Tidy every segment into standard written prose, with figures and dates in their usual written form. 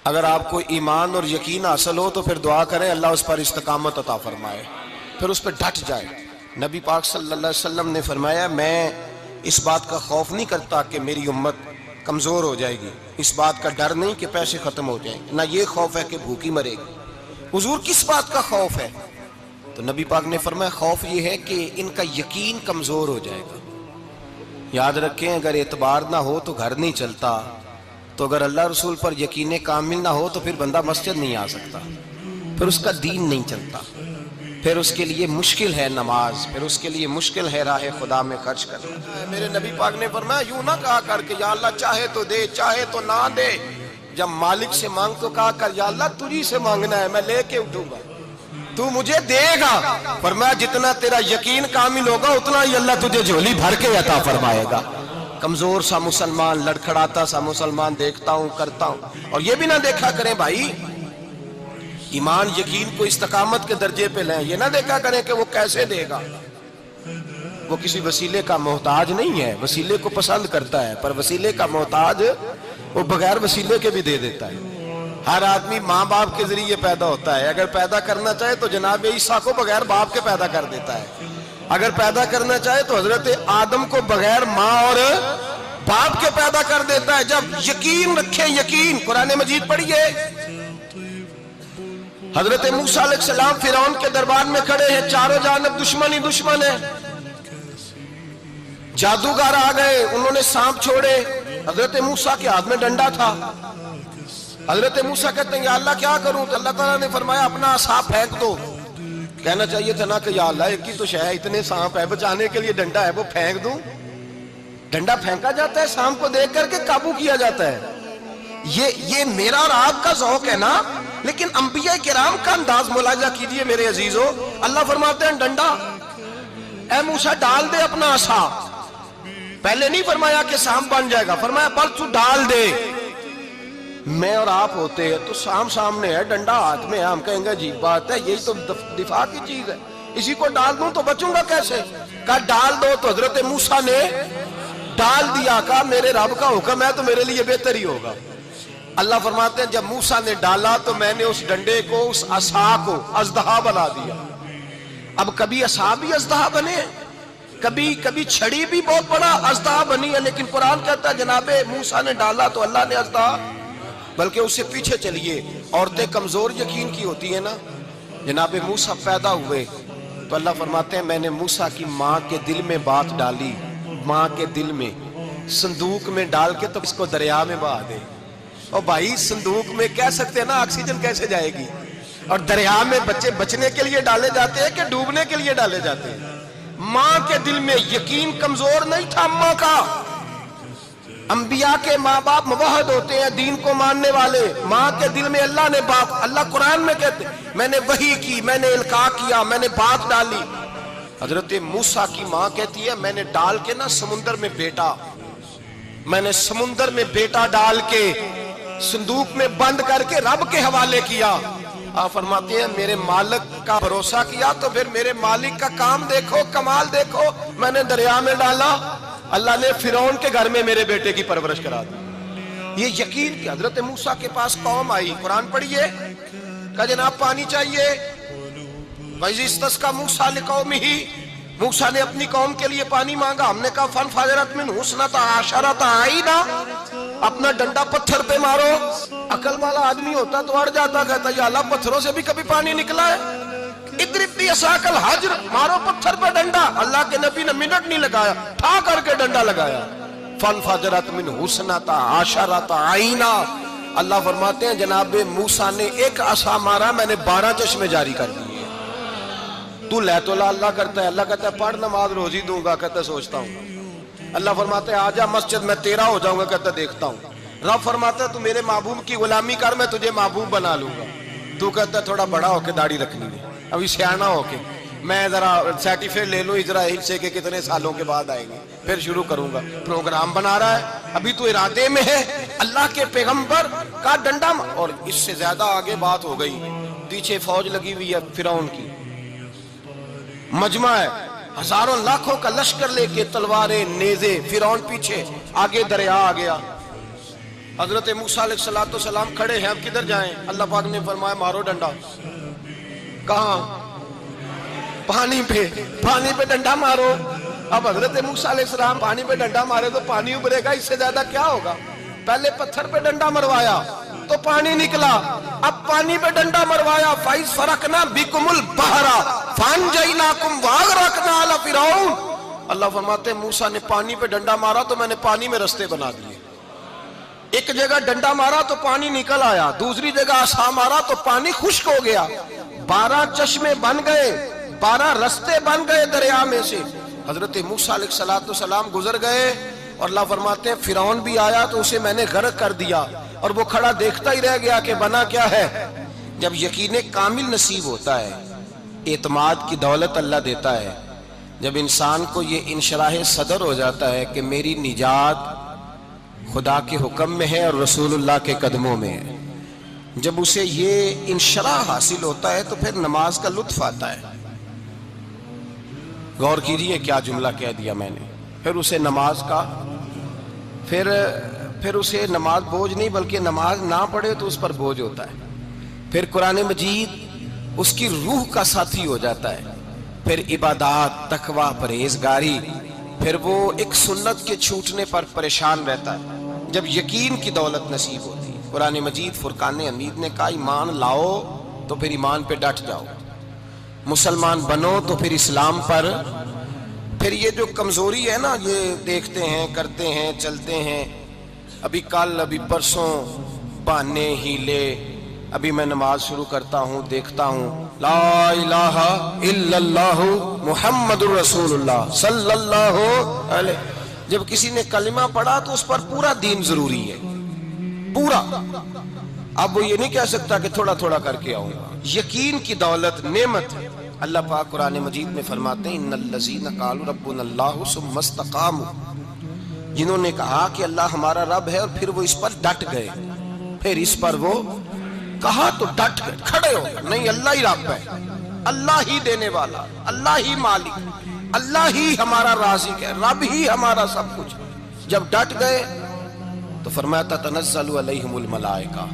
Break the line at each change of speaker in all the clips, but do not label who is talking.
اگر آپ کو ایمان اور یقین حاصل ہو تو پھر دعا کریں اللہ اس پر استقامت عطا فرمائے، پھر اس پہ ڈٹ جائے۔ نبی پاک صلی اللہ علیہ وسلم نے فرمایا میں اس بات کا خوف نہیں کرتا کہ میری امت کمزور ہو جائے گی، اس بات کا ڈر نہیں کہ پیسے ختم ہو جائیں، نہ یہ خوف ہے کہ بھوکی مرے گی۔ حضور کس بات کا خوف ہے؟ تو نبی پاک نے فرمایا خوف یہ ہے کہ ان کا یقین کمزور ہو جائے گا۔ یاد رکھیں اگر اعتبار نہ ہو تو گھر نہیں چلتا، تو اگر اللہ رسول پر یقین کامل نہ ہو تو پھر بندہ مسجد نہیں آ سکتا، پھر اس کا دین نہیں چلتا، پھر اس کے لیے مشکل ہے نماز، پھر اس کے لیے مشکل ہے راہ خدا میں خرچ کرنا۔ میرے نبی پاک نے فرمایا یوں نہ کہا کر کہ یا اللہ چاہے تو دے چاہے تو نہ دے، جب مالک سے مانگ تو کہا کر یا اللہ تجھی سے مانگنا ہے، میں لے کے اٹھوں گا، تو مجھے دے گا۔ فرمایا جتنا تیرا یقین کامل ہوگا اتنا ہی اللہ تجھے جھولی بھر کے عطا فرمائے گا۔ کمزور سا مسلمان، لڑکھڑاتا سا مسلمان دیکھتا ہوں کرتا ہوں، اور یہ بھی نہ دیکھا کریں بھائی ایمان یقین کو استقامت کے درجے پہ لیں، یہ نہ دیکھا کریں کہ وہ کیسے دے گا، وہ کسی وسیلے کا محتاج نہیں ہے، وسیلے کو پسند کرتا ہے، پر وسیلے کا محتاج وہ بغیر وسیلے کے بھی دے دیتا ہے۔ ہر آدمی ماں باپ کے ذریعے پیدا ہوتا ہے، اگر پیدا کرنا چاہے تو جناب عیسیٰ کو بغیر باپ کے پیدا کر دیتا ہے، اگر پیدا کرنا چاہے تو حضرت آدم کو بغیر ماں اور باپ کے پیدا کر دیتا ہے۔ جب یقین رکھیں، یقین قرآن مجید پڑھیے، حضرت موسیٰ علیہ السلام فرعون کے دربار میں کھڑے ہیں، چاروں جانب دشمن ہی دشمن ہے، جادوگر آ گئے، انہوں نے سانپ چھوڑے، حضرت موسیٰ کے ہاتھ میں ڈنڈا تھا، حضرت موسیٰ کہتے ہیں یا اللہ کیا کروں؟ تو اللہ تعالیٰ نے فرمایا اپنا عصا پھینک دو۔ کہنا چاہیے تھا نا کہ یا اللہ ایک ہی تو شے ہے، اتنے سانپ ہے، بچانے کے لیے ڈنڈا ہے وہ پھینک دوں؟ ڈنڈا پھینکا جاتا ہے، سانپ کو دیکھ کر کے قابو کیا جاتا ہے۔ یہ میرا اور آپ کا ذوق ہے نا، لیکن انبیاء کرام کا انداز ملاحظہ کیجئے میرے عزیزو۔ اللہ فرماتے ہیں ڈنڈا اے موسیٰ ڈال دے اپنا عصا، پہلے نہیں فرمایا کہ سانپ بن جائے گا، فرمایا بس تو ڈال دے۔ میں اور آپ ہوتے ہیں تو سانپ سامنے ہے، ڈنڈا ہاتھ میں ہے، ہم کہیں گے عجیب بات ہے، یہی تو دفاع کی چیز ہے، اسی کو ڈال دوں تو بچوں گا کیسے؟ کہا ڈال دو، تو حضرت موسیٰ نے ڈال دیا، کہا میرے رب کا حکم ہے تو میرے لیے بہتر ہی ہوگا۔ اللہ فرماتے ہیں جب موسیٰ نے ڈالا تو میں نے اس ڈنڈے کو، اس عصا کو اژدہا بنا دیا۔ اب کبھی عصا بھی اژدہا بنے، کبھی چھڑی بھی بہت بڑا اژدہا بنی ہے، لیکن قرآن کہتا ہے جناب موسیٰ نے ڈالا تو اللہ نے اژدہا، بلکہ اس سے پیچھے چلیے، عورتیں کمزور یقین کی ہوتی ہیں نا، جناب موسیٰ پیدا ہوئے تو اللہ فرماتے ہیں میں نے موسیٰ کی ماں کے دل میں بات ڈالی، ماں کے دل میں صندوق میں ڈال کے تو اس کو دریا میں بہا دے۔ اور بھائی صندوق میں کہہ سکتے ہیں نا آکسیجن کیسے جائے گی، اور دریا میں بچے بچنے کے لیے ڈالے جاتے ہیں کہ ڈوبنے کے لیے ڈالے جاتے ہیں؟ ماں کے دل میں یقین کمزور نہیں تھا اماں کا۔ انبیاء کے ماں باپ موحد ہوتے ہیں، دین کو ماننے والے، ماں کے دل میں اللہ نے بات، اللہ قرآن میں کہتے میں نے وحی کی، میں نے القاء کیا، میں نے بات ڈالی۔ حضرت موسیٰ کی ماں کہتی ہے میں نے ڈال کے نا سمندر میں بیٹا، میں نے سمندر میں بیٹا ڈال کے صندوق میں بند کر کے رب کے حوالے کیا۔ آپ فرماتے ہیں میرے مالک کا بھروسہ کیا تو پھر میرے مالک کا کام دیکھو، کمال دیکھو، میں نے دریا میں ڈالا، اللہ نے فرعون کے گھر میں میرے بیٹے کی پرورش کرا دی۔ یہ یقین کہ حضرت موسیٰ کے پاس قوم آئی، قرآن پڑھیے، کہا جناب پانی چاہیے، وَإِذِ اسْتَسْقَىٰ مُوسَىٰ لِقَوْمِهِ، موسیٰ نے اپنی قوم کے لیے پانی مانگا، ہم نے کہا فَانْفَجَرَتْ مِنْهُ اثْنَتَا عَشَرَةَ عَيْنًا، اپنا ڈنڈا پتھر پہ مارو۔ عقل والا آدمی ہوتا تو اڑ جاتا، کہتا یا اللہ پتھروں سے بھی کبھی پانی نکلا ہے؟ اضرب بعصاک الحجر، مارو پتھر پہ ڈنڈا۔ اللہ کے نبی نے منٹ نہیں لگایا، ٹھا کر کے ڈنڈا لگایا، فَانْفَجَرَتْ مِنْهُ اثْنَتَا عَشَرَةَ عَيْنًا۔ اللہ فرماتے ہیں جناب موسیٰ نے ایک عصا مارا، میں نے 12 چشمے جاری کر دیے۔ تو لے تو اللہ کرتا ہے، اللہ کہتا ہے پڑھ نماز روزی دوں گا، کہتا ہے سوچتا ہوں۔ اللہ فرماتا ہے آجا مسجد میں تیرا ہو جاؤں گا، کہتا ہے دیکھتا ہوں۔ رب فرماتا ہے تو میرے محبوب کی غلامی کر، میں تجھے محبوب بنا لوں گا۔ تو کہتا ہے تھوڑا بڑا ہو کے داڑھی رکھنی ہے، ابھی سیانا ہو کے میں ذرا سرٹیفکیٹ لے لوں اسرائیل سے کہ کتنے سالوں کے بعد آئیں گے، پھر شروع کروں گا۔ پروگرام بنا رہا ہے، ابھی تو ارادے میں ہے۔ اللہ کے پیغمبر کا ڈنڈا، اور اس سے زیادہ آگے بات ہو گئی، پیچھے فوج لگی ہوئی ہے فرعون کی، مجمع ہے، ہزاروں لاکھوں کا لشکر لے کے، تلواریں نیزے، فرعون پیچھے، آگے دریا آ گیا۔ حضرت موسیٰ علیہ السلام کھڑے ہیں، اب کدھر جائیں؟ اللہ پاک نے فرمایا مارو ڈنڈا۔ کہاں؟ پانی پہ ڈنڈا مارو۔ اب حضرت موسیٰ علیہ السلام پانی پہ ڈنڈا مارے تو پانی ابھرے گا، اس سے زیادہ کیا ہوگا؟ پہلے پتھر پہ ڈنڈا مروایا تو پانی نکلا، اب پانی پہ ڈنڈا مروایا، فَإِذْ فَرَقْنَا بِكُمُ الْبَحْرَ فَأَنْجَيْنَاكُمْ وَأَغْرَقْنَا آلَ فِرْعَوْنَ۔ اللہ فرماتے ہیں موسیٰ نے پانی پہ ڈنڈا مارا تو میں نے پانی میں رستے بنا دیے۔ ایک جگہ ڈنڈا مارا تو پانی نکل آیا، دوسری جگہ عصا مارا تو پانی خشک ہو گیا، 12 چشمے بن گئے، 12 رستے بن گئے دریا میں سے۔ حضرت موسیٰ علیہ السلام گزر گئے اور اللہ فرماتے ہیں فرعون بھی آیا تو اسے میں نے غرق کر دیا، اور وہ کھڑا دیکھتا ہی رہ گیا کہ بنا کیا ہے۔ جب یقین کامل نصیب ہوتا ہے، اعتماد کی دولت اللہ دیتا ہے، جب انسان کو یہ انشراح صدر ہو جاتا ہے کہ میری نجات خدا کے حکم میں ہے اور رسول اللہ کے قدموں میں ہے، جب اسے یہ انشراح حاصل ہوتا ہے تو پھر نماز کا لطف آتا ہے۔ غور کیجئے کیا جملہ کہہ دیا میں نے، پھر اسے نماز کا پھر اسے نماز بوجھ نہیں بلکہ نماز نہ پڑھے تو اس پر بوجھ ہوتا ہے، پھر قرآن مجید اس کی روح کا ساتھی ہو جاتا ہے، پھر عبادات، تقوی، پرہیزگاری، پھر وہ ایک سنت کے چھوٹنے پر پریشان رہتا ہے جب یقین کی دولت نصیب ہوتی ہے۔ قرآن مجید فرقان حمید نے کہا ایمان لاؤ تو پھر ایمان پہ ڈٹ جاؤ، مسلمان بنو تو پھر اسلام پر۔ پھر یہ جو کمزوری ہے نا، یہ دیکھتے ہیں، کرتے ہیں، چلتے ہیں، ابھی کل ابھی پرسوں، بہانے ہیلے، ابھی میں نماز شروع کرتا ہوں دیکھتا ہوں لا الہ الا اللہ محمد الرسول اللہ صلی اللہ علیہ، جب کسی نے کلمہ پڑھا تو اس پر پورا دین ضروری ہے، پورا۔ اب وہ یہ نہیں کہہ سکتا کہ تھوڑا تھوڑا کر کے آؤں گا۔ یقین کی دولت نعمت ہے۔ اللہ پاک قرآن مجید میں فرماتے ہیں ان الذین قالوا ربنا اللہ ثم استقاموا، جنہوں نے کہا کہ اللہ ہمارا رب ہے اور پھر وہ اس پر ڈٹ گئے، پھر اس پر وہ کہا تو ڈٹ گئے، کھڑے ہو گئے، نہیں اللہ ہی رب ہے، اللہ ہی دینے والا، اللہ ہی مالک، اللہ ہی ہمارا رازق ہے، رب ہی ہمارا سب کچھ۔ جب ڈٹ گئے تو فرمایا تتنزل علیہم الملائکہ،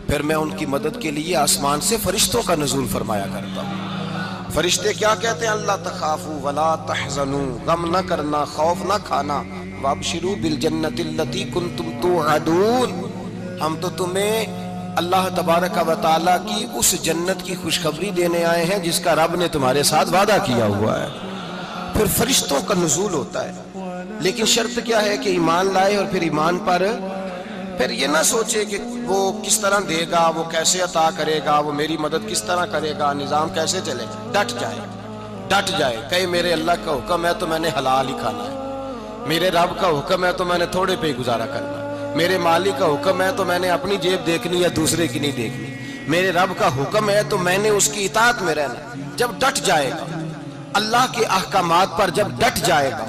پھر میں ان کی مدد کے لیے آسمان سے فرشتوں کا نزول فرمایا کرتا ہوں۔ فرشتے کیا کہتے ہیں؟ اللہ تخافوا ولا تحزنوا، غم نہ کرنا، خوف نہ کھانا، وابشروا بالجنۃ التی کنتم توعدون، ہم تو تمہیں اللہ تبارک و تعالیٰ کی اس جنت کی خوشخبری دینے آئے ہیں جس کا رب نے تمہارے ساتھ وعدہ کیا ہوا ہے۔ پھر فرشتوں کا نزول ہوتا ہے، لیکن شرط کیا ہے کہ ایمان لائے، اور پھر ایمان پر پھر یہ نہ سوچے کہ وہ کس طرح دے گا، وہ کیسے عطا کرے گا، وہ میری مدد کس طرح کرے گا، نظام کیسے چلے گا۔ ڈٹ جائے کہے میرے اللہ کا حکم ہے تو میں نے حلال ہی کھانا ہے، میرے رب کا حکم ہے تو میں نے تھوڑے پہ ہی گزارا کرنا ہے، میرے مالک کا حکم ہے تو میں نے اپنی جیب دیکھنی یا دوسرے کی نہیں دیکھنی، میرے رب کا حکم ہے تو میں نے اس کی اطاعت میں رہنا۔ جب ڈٹ جائے گا اللہ کے احکامات پر، جب ڈٹ جائے گا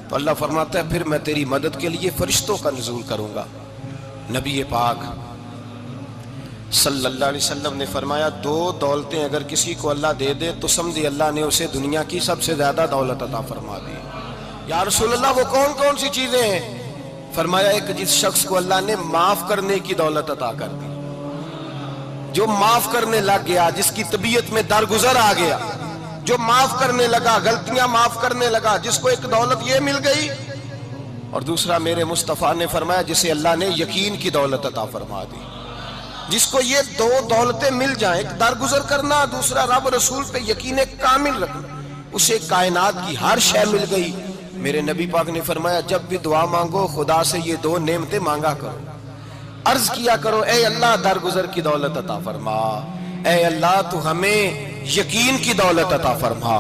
تو اللہ فرماتا ہے پھر میں تیری مدد کے لیے فرشتوں کا نزول کروں گا۔ نبی پاک صلی اللہ علیہ وسلم نے فرمایا 2 دولتیں اگر کسی کو اللہ دے دے تو سمجھے اللہ نے اسے دنیا کی سب سے زیادہ دولت عطا فرما دی۔ یا رسول اللہ وہ کون کون سی چیزیں ہیں؟ فرمایا ایک جس شخص کو اللہ نے معاف کرنے کی دولت عطا کر دی، جو معاف کرنے لگ گیا، جس کی طبیعت میں درگزر آ گیا، جو معاف کرنے لگا، غلطیاں معاف کرنے لگا، جس کو ایک دولت یہ مل گئی۔ اور دوسرا میرے مصطفیٰ نے فرمایا جسے اللہ نے یقین کی دولت عطا فرما دی، جس کو یہ 2 دولتیں مل جائیں، ایک درگزر کرنا، دوسرا رب رسول پہ یقین کامل رکھنا، اسے کائنات کی ہر شے مل گئی۔ میرے نبی پاک نے فرمایا جب بھی دعا مانگو خدا سے یہ 2 نعمتیں مانگا کرو، عرض کیا کرو اے اللہ درگزر کی دولت عطا فرما، اے اللہ تو ہمیں یقین کی دولت عطا فرما،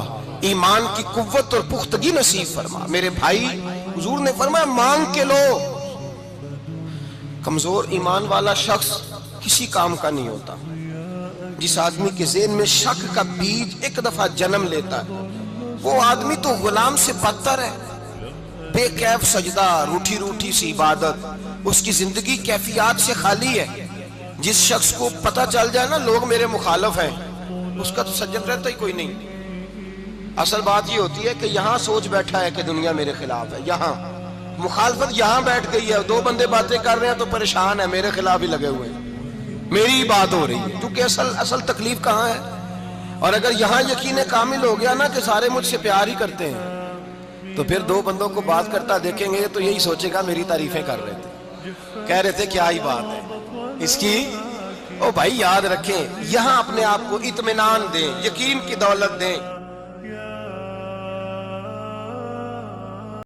ایمان کی قوت اور پختگی نصیب فرما۔ میرے بھائی حضور نے فرمایا مانگ کے لو۔ کمزور ایمان والا شخص کسی کام کا نہیں ہوتا۔ جس آدمی کے ذہن میں شک کا بیج ایک دفعہ جنم لیتا ہے وہ آدمی تو غلام سے بدتر ہے، بے کیف سجدہ، روٹھی روٹھی سی عبادت، اس کی زندگی کیفیات سے خالی ہے۔ جس شخص کو پتہ چل جائے نا لوگ میرے مخالف ہیں، اس کا تو سجن رہتا ہی کوئی نہیں۔ اصل بات یہ ہوتی ہے کہ یہاں سوچ بیٹھا ہے کہ دنیا میرے خلاف ہے، یہاں مخالفت یہاں بیٹھ گئی ہے، دو بندے باتیں کر رہے ہیں تو پریشان ہے، میرے خلاف ہی لگے ہوئے ہیں، میری ہی بات ہو رہی ہے، کیونکہ اصل تکلیف کہاں ہے؟ اور اگر یہاں یقین کامل ہو گیا نا کہ سارے مجھ سے پیار ہی کرتے ہیں، تو پھر دو بندوں کو بات کرتا دیکھیں گے تو یہی سوچے گا میری تعریفیں کر رہے تھے، کہہ رہے تھے کیا ہی بات ہے اس کی۔ او بھائی یاد رکھیں، یہاں اپنے آپ کو اطمینان دیں، یقین کی دولت دیں،